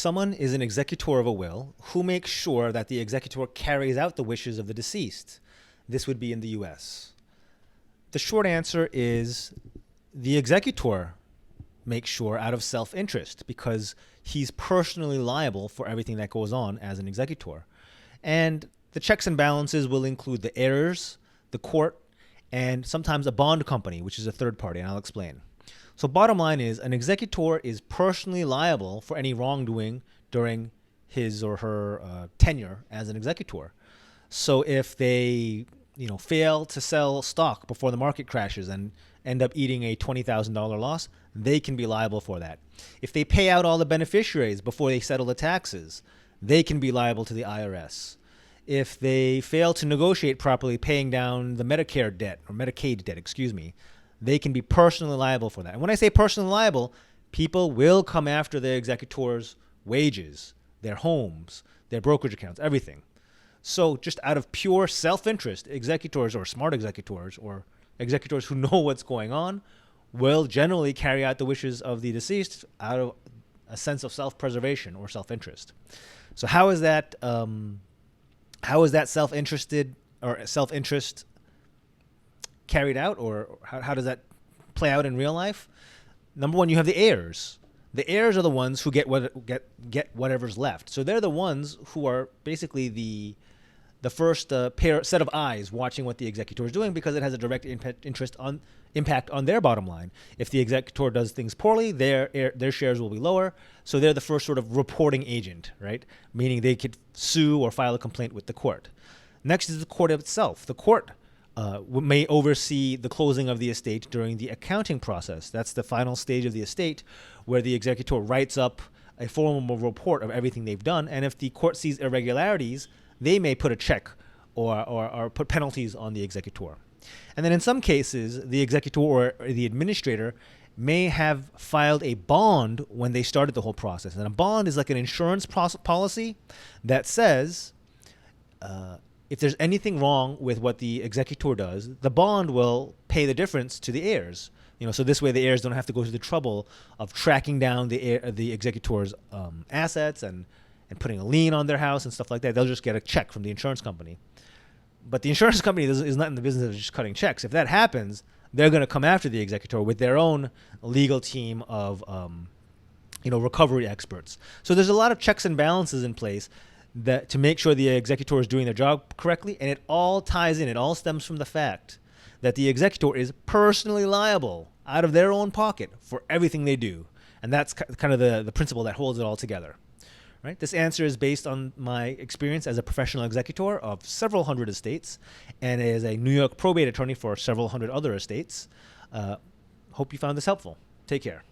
someone is an executor of a will, who makes sure that the executor carries out the wishes of the deceased? This would be in the US. The short answer is the executor makes sure out of self-interest, because he's personally liable for everything that goes on as an executor. And the checks and balances will include the heirs, the court, and sometimes a bond company, which is a third party, and I'll explain. So bottom line is, an executor is personally liable for any wrongdoing during his or her tenure as an executor. So if they fail to sell stock before the market crashes and end up eating a $20,000 loss, they can be liable for that. If they pay out all the beneficiaries before they settle the taxes, they can be liable to the IRS. If they fail to negotiate properly paying down the Medicare debt, or Medicaid debt, they can be personally liable for that. And when I say personally liable, people will come after their executors' wages, their homes, their brokerage accounts, everything. So just out of pure self-interest, executors or smart executors or executors who know what's going on will generally carry out the wishes of the deceased out of a sense of self-preservation or self-interest. So how is that self-interested or self-interest carried out, or how does that play out in real life? Number one, you have the heirs. The heirs are the ones who get whatever's left. So they're the ones who are basically the first set of eyes watching what the executor is doing, because it has a direct impact on their bottom line. If the executor does things poorly, their shares will be lower. So they're the first sort of reporting agent, right? Meaning they could sue or file a complaint with the court. Next is the court itself. The court may oversee the closing of the estate during the accounting process. That's the final stage of the estate, where the executor writes up a formal report of everything they've done. And if the court sees irregularities, they may put a check or put penalties on the executor. And then in some cases, the executor or the administrator may have filed a bond when they started the whole process. And a bond is like an insurance policy that says if there's anything wrong with what the executor does, the bond will pay the difference to the heirs. So this way the heirs don't have to go through the trouble of tracking down the executor's assets and putting a lien on their house and stuff like that. They'll just get a check from the insurance company. But the insurance company is not in the business of just cutting checks. If that happens, they're going to come after the executor with their own legal team of recovery experts. So there's a lot of checks and balances in place that to make sure the executor is doing their job correctly, and it all ties in. It all stems from the fact that the executor is personally liable out of their own pocket for everything they do. And that's kind of the principle that holds it all together. Right? This answer is based on my experience as a professional executor of several hundred estates and as a New York probate attorney for several hundred other estates. Hope you found this helpful. Take care.